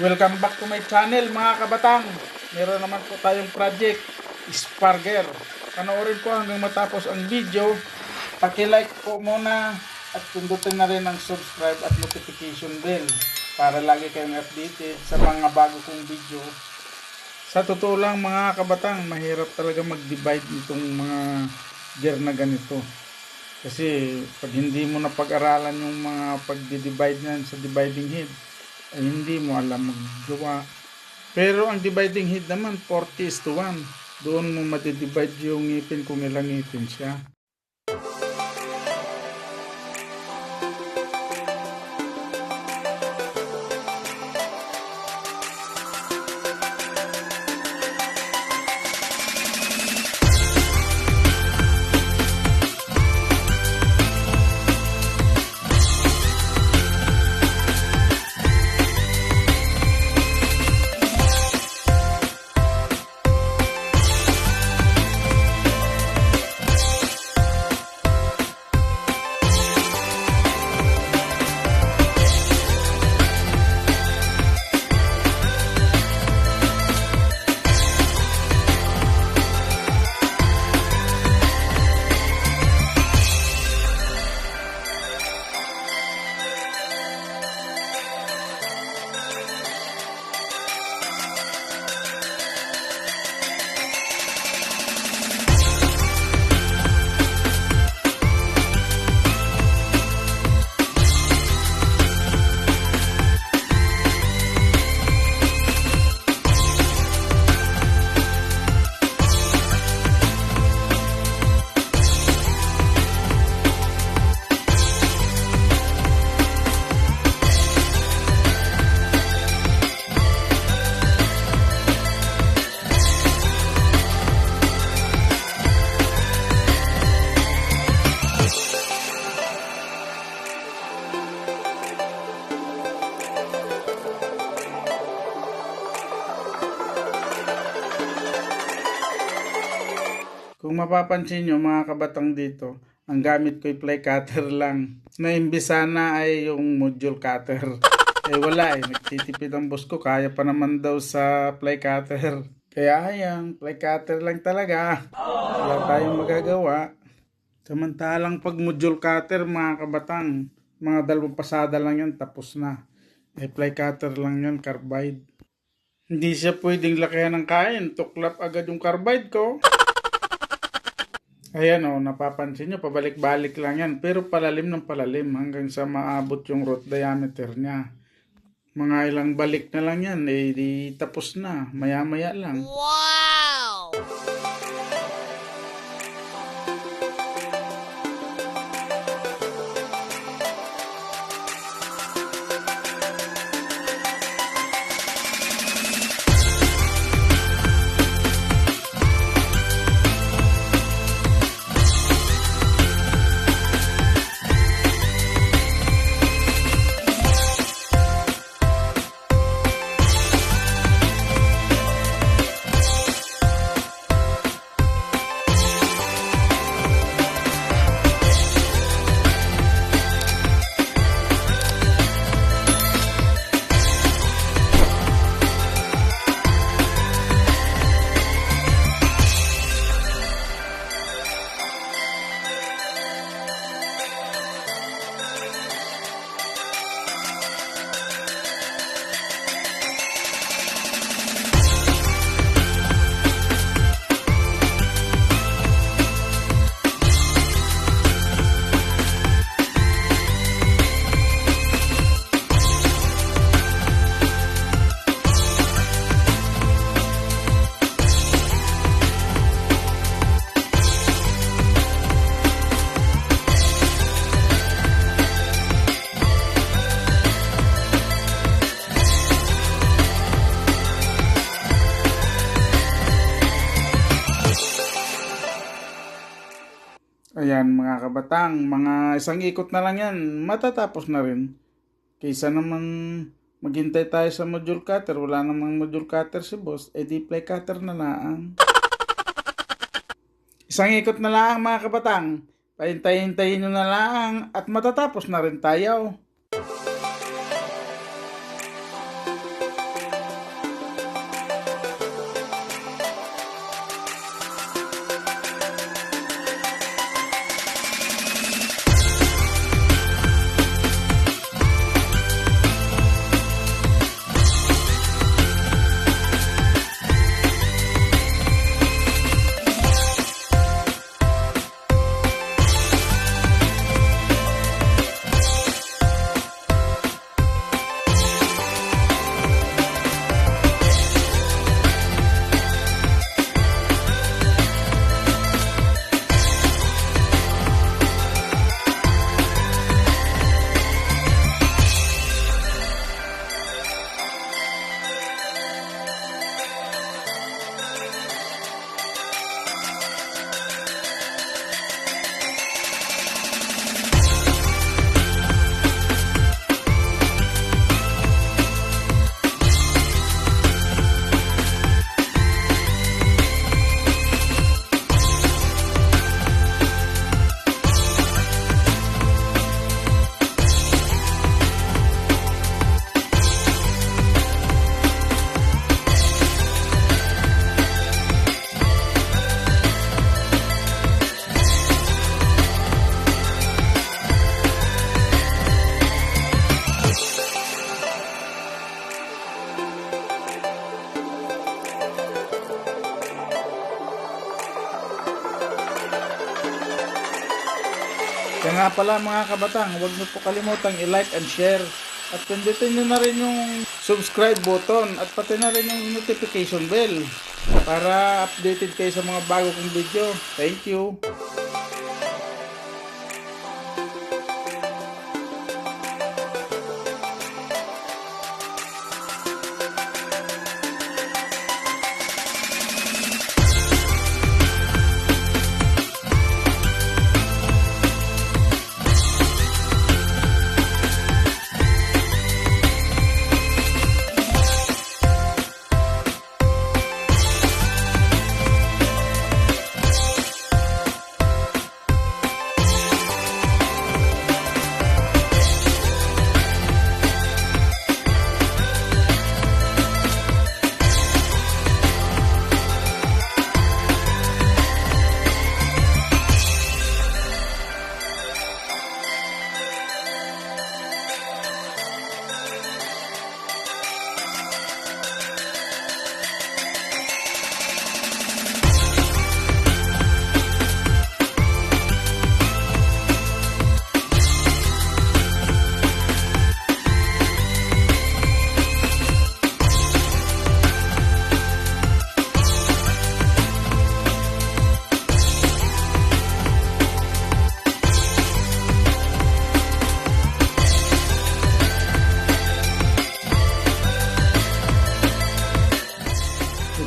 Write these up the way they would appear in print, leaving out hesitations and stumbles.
Welcome back to my channel mga kabatang. Meron naman po tayong project, Sparger. Panoorin po hanggang matapos ang video. Paki-like po muna at pindutin na rin ang subscribe at notification bell para lagi kayong updated sa mga bago kong video. Sa totoo lang mga kabatang, mahirap talaga mag-divide itong mga gear na ganito. Kasi pag hindi mo na pag-aralan yung mga pag-divide niyan sa dividing head, ay hindi mo alam maggawa. Pero ang dividing head naman 40:1. Doon mo madidivide yung ngipin kung ilang ngipin siya. Kung mapapansin nyo mga kabatang dito, ang gamit ko ay fly cutter lang. Na-imbis sana ay yung module cutter. Eh wala nagtitipid ang boss ko, kaya pa naman daw sa fly cutter. Kaya ayan, fly cutter lang talaga. Wala tayong magagawa. Samantalang pag module cutter mga kabatang, mga 2 pasada lang yan, tapos na. Eh fly cutter lang yan, carbide. Hindi siya pwedeng lakihan ng kain, tuklap agad yung carbide ko. Ayan napapansin nyo, pabalik-balik lang yan. Pero palalim ng palalim hanggang sa maabot yung root diameter niya. Mga ilang balik na lang yan, di tapos na. Maya-maya lang. Wow! Ayan mga kabatang, mga isang ikot na lang yan, matatapos na rin. Kaysa naman maghintay tayo sa module cutter, wala namang module cutter si boss, di fly cutter na lang. Isang ikot na lang mga kabatang, pahintayin-hintayin nyo na lang at matatapos na rin tayo. Kaya nga pala mga kabatang, huwag niyo po kalimutang i-like and share. At pindutin niyo na rin yung subscribe button at pati na rin yung notification bell para updated kayo sa mga bago kong video. Thank you!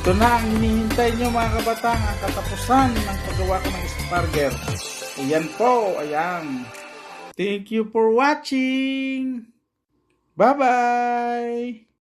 Ito na ang hinihintay nyo mga kabatang, ang katapusan ng paggawa ko ng Sparger. Ayan po, ayan. Thank you for watching. Bye-bye!